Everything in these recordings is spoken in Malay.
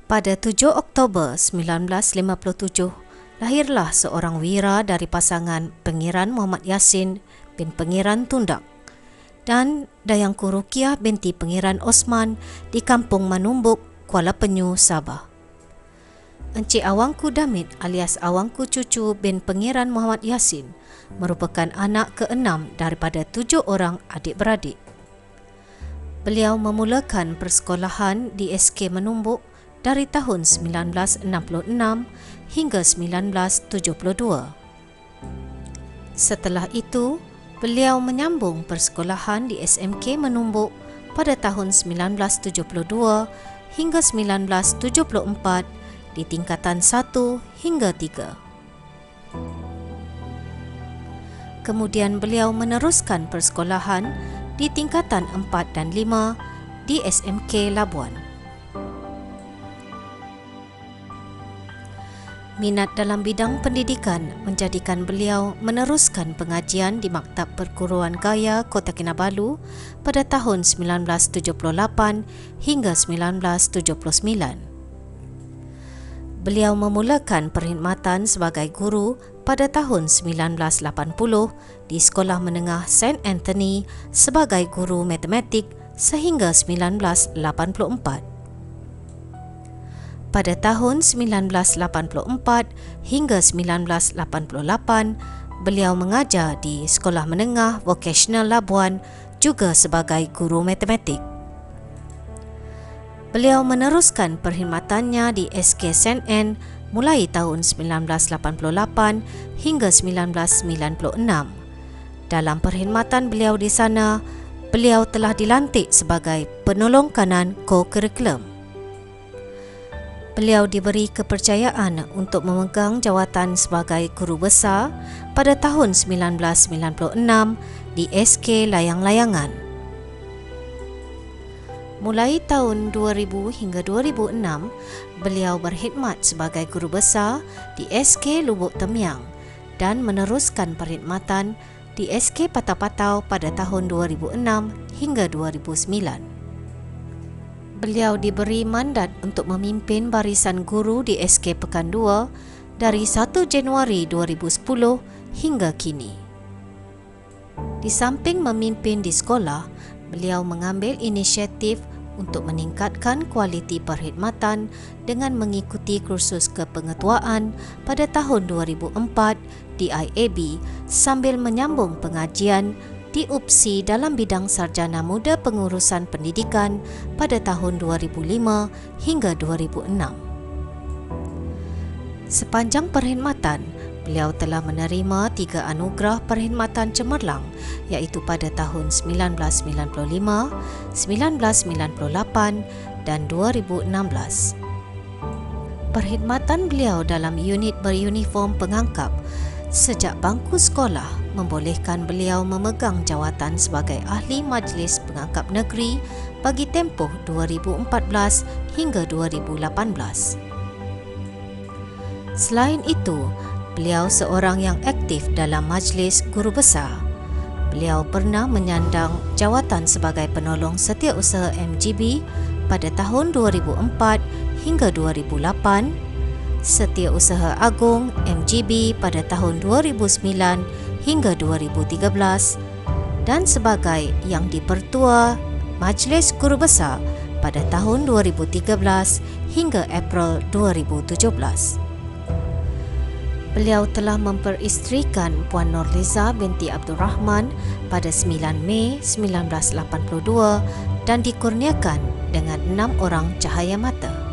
Pada 7 Oktober 1957, lahirlah seorang wira dari pasangan Pangeran Muhammad Yassin bin Pangeran Tundak dan Dayangku Rukiah binti Pangeran Osman di Kampung Manumbuk, Kuala Penyu, Sabah. Encik Awangku Damit alias Awangku Cucu bin Pangeran Muhammad Yassin merupakan anak keenam daripada 7 orang adik-beradik. Beliau memulakan persekolahan di SK Manumbuk dari tahun 1966 hingga 1972. Setelah itu, beliau menyambung persekolahan di SMK Manumbuk pada tahun 1972 hingga 1974 di tingkatan 1 hingga 3. Kemudian beliau meneruskan persekolahan di tingkatan 4 dan 5 di SMK Labuan. Minat dalam bidang pendidikan menjadikan beliau meneruskan pengajian di Maktab Perguruan Gaya Kota Kinabalu pada tahun 1978 hingga 1979. Beliau memulakan perkhidmatan sebagai guru pada tahun 1980 di Sekolah Menengah St. Anthony sebagai guru matematik sehingga 1984. Pada tahun 1984 hingga 1988, beliau mengajar di Sekolah Menengah Vocational Labuan juga sebagai guru matematik. Beliau meneruskan perkhidmatannya di SK St. Anne mulai tahun 1988 hingga 1996. Dalam perkhidmatan beliau di sana, beliau telah dilantik sebagai penolong kanan co-curriculum. Beliau diberi kepercayaan untuk memegang jawatan sebagai guru besar pada tahun 1996 di SK Layang-Layangan. Mulai tahun 2000 hingga 2006, beliau berkhidmat sebagai guru besar di SK Lubuk Temyang dan meneruskan perkhidmatan di SK Patau-Patau pada tahun 2006 hingga 2009. Beliau diberi mandat untuk memimpin barisan guru di SK Pekan 2 dari 1 Januari 2010 hingga kini. Di samping memimpin di sekolah, beliau mengambil inisiatif untuk meningkatkan kualiti perkhidmatan dengan mengikuti kursus kepengetuaan pada tahun 2004 di IAB sambil menyambung pengajian di UPSI dalam bidang Sarjana Muda Pengurusan Pendidikan pada tahun 2005 hingga 2006. Sepanjang perkhidmatan, beliau telah menerima 3 anugerah perkhidmatan cemerlang iaitu pada tahun 1995, 1998 dan 2016. Perkhidmatan beliau dalam unit beruniform pengangkap sejak bangku sekolah membolehkan beliau memegang jawatan sebagai ahli Majlis Pengangkap Negeri bagi tempoh 2014 hingga 2018. Selain itu, beliau seorang yang aktif dalam Majlis Guru Besar. Beliau pernah menyandang jawatan sebagai penolong setiausaha MGB pada tahun 2004 hingga 2008, Setiausaha Agung MGB pada tahun 2009 hingga 2013 dan sebagai Yang di-Pertua Majlis Guru Besar pada tahun 2013 hingga April 2017. Beliau telah memperisterikan Puan Nurliza binti Abdul Rahman pada 9 Mei 1982 dan dikurniakan dengan 6 orang cahaya mata.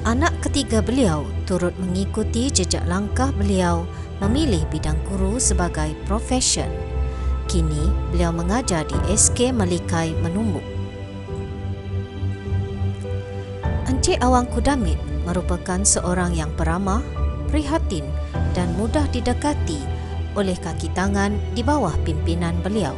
Anak ketiga beliau turut mengikuti jejak langkah beliau memilih bidang guru sebagai profesion. Kini, beliau mengajar di SK Malikai Manumbuk. Encik Awangku Damit merupakan seorang yang peramah, prihatin dan mudah didekati oleh kaki tangan di bawah pimpinan beliau.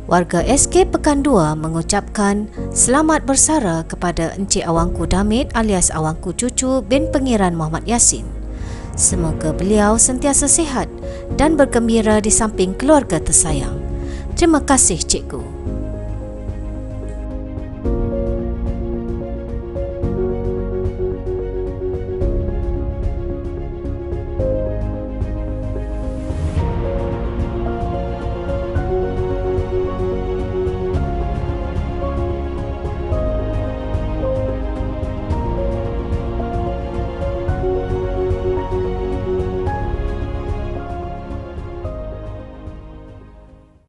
Warga SK Pekan 2 mengucapkan selamat bersara kepada Encik Awangku Damit alias Awangku Cucu bin Pengiran Muhammad Yassin. Semoga beliau sentiasa sihat dan bergembira di samping keluarga tersayang. Terima kasih, Cikgu.